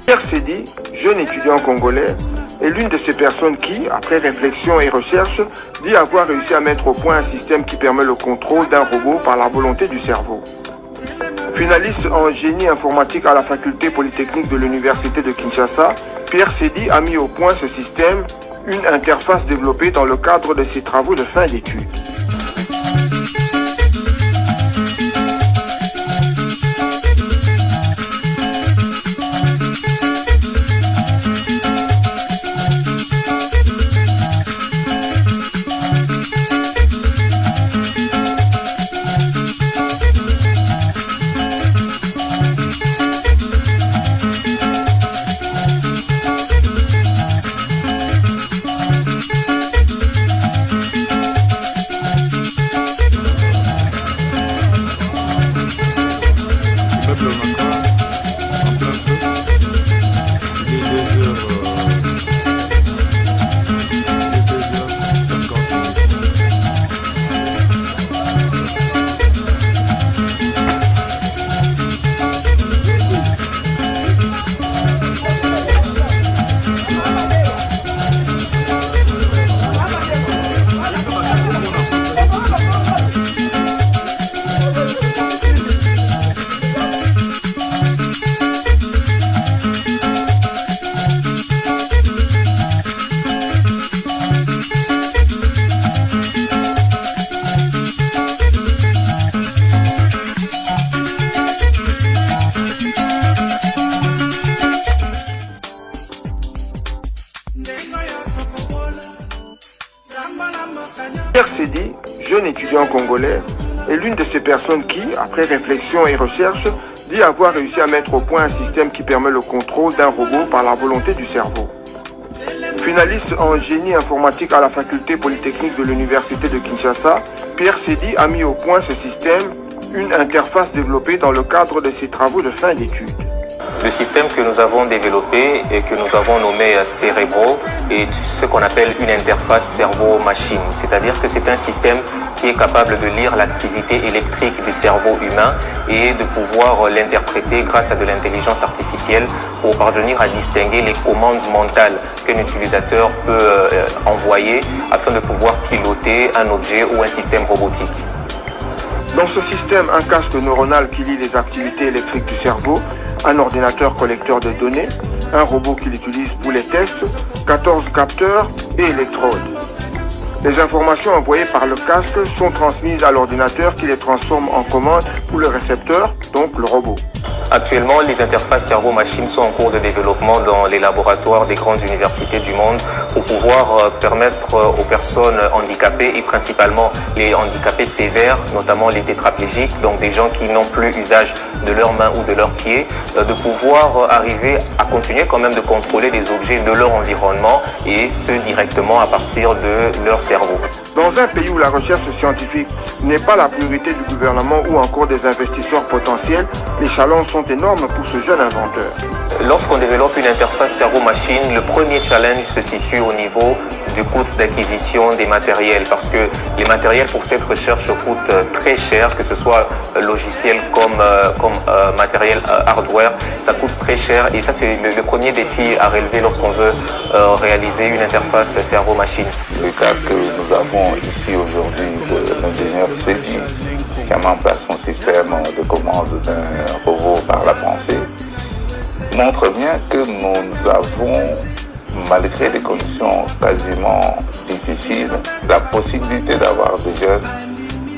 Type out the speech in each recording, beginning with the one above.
Pierre Sedi, jeune étudiant congolais, est l'une de ces personnes qui, après réflexion et recherche, dit avoir réussi à mettre au point un système qui permet le contrôle d'un robot par la volonté du cerveau. Finaliste en génie informatique à la faculté polytechnique de l'université de Kinshasa, Pierre Sedi a mis au point ce système, une interface développée dans le cadre de ses travaux de fin d'études. Pierre Sedi, jeune étudiant congolais, est l'une de ces personnes qui, après réflexion et recherche, dit avoir réussi à mettre au point un système qui permet le contrôle d'un robot par la volonté du cerveau. Finaliste en génie informatique à la faculté polytechnique de l'université de Kinshasa, Pierre Sedi a mis au point ce système, une interface développée dans le cadre de ses travaux de fin d'études. Le système que nous avons développé et que nous avons nommé Cerebro est ce qu'on appelle une interface cerveau-machine. C'est-à-dire que c'est un système qui est capable de lire l'activité électrique du cerveau humain et de pouvoir l'interpréter grâce à de l'intelligence artificielle pour parvenir à distinguer les commandes mentales qu'un utilisateur peut envoyer afin de pouvoir piloter un objet ou un système robotique. Dans ce système, un casque neuronal qui lit les activités électriques du cerveau, un ordinateur collecteur de données, un robot qui l'utilise pour les tests, 14 capteurs et électrodes. Les informations envoyées par le casque sont transmises à l'ordinateur qui les transforme en commandes pour le récepteur, donc le robot. Actuellement, les interfaces cerveau-machine sont en cours de développement dans les laboratoires des grandes universités du monde pour pouvoir permettre aux personnes handicapées et principalement les handicapés sévères, notamment les tétraplégiques, donc des gens qui n'ont plus usage de leurs mains ou de leurs pieds, de pouvoir arriver à continuer quand même de contrôler des objets de leur environnement et ce directement à partir de leur cerveau. Dans un pays où la recherche scientifique n'est pas la priorité du gouvernement ou encore des investisseurs potentiels, les challenges sont énormes pour ce jeune inventeur. Lorsqu'on développe une interface cerveau-machine, le premier challenge se situe au niveau du coût d'acquisition des matériels parce que les matériels pour cette recherche coûtent très cher, que ce soit logiciel comme matériel hardware, ça coûte très cher et ça c'est le premier défi à relever lorsqu'on veut réaliser une interface cerveau-machine. Le cas que nous avons ici aujourd'hui de l'ingénieur Sedi qui a mis en place son système de commande d'un robot par la pensée montre bien que nous avons, malgré des conditions quasiment difficiles, la possibilité d'avoir des jeunes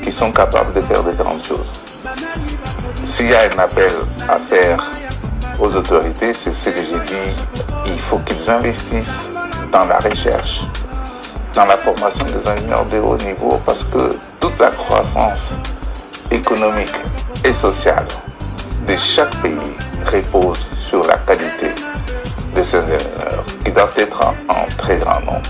qui sont capables de faire différentes choses. S'il y a un appel à faire aux autorités, c'est ce que j'ai dit, il faut qu'ils investissent dans la recherche, dans la formation des ingénieurs de haut niveau, parce que toute la croissance économique et sociale de chaque pays repose sur la qualité de ces ingénieurs, qui doivent être en très grand nombre.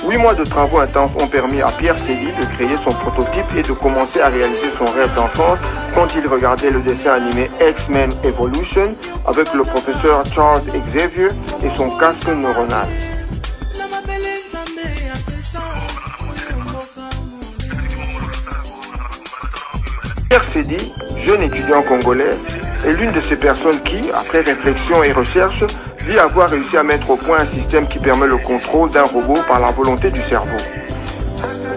8 mois de travaux intenses ont permis à Pierre Sedi de créer son prototype et de commencer à réaliser son rêve d'enfance quand il regardait le dessin animé X-Men Evolution avec le professeur Charles Xavier et son casque neuronal. Pierre Sedi, jeune étudiant congolais, est l'une de ces personnes qui, après réflexion et recherche, dit avoir réussi à mettre au point un système qui permet le contrôle d'un robot par la volonté du cerveau.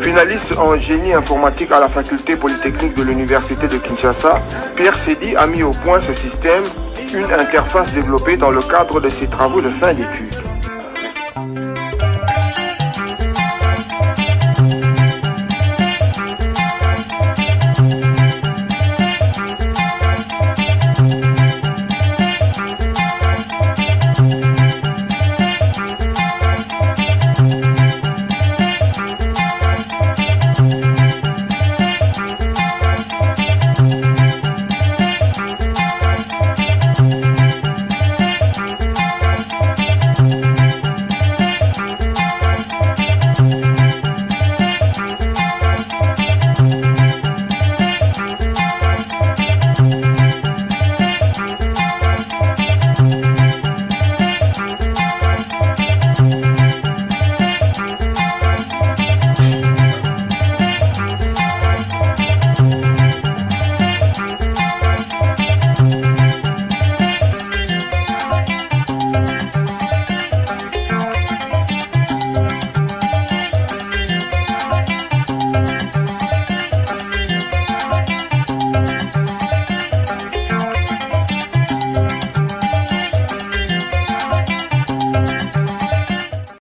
Finaliste en génie informatique à la faculté polytechnique de l'université de Kinshasa, Pierre Sedi a mis au point ce système, une interface développée dans le cadre de ses travaux de fin d'études.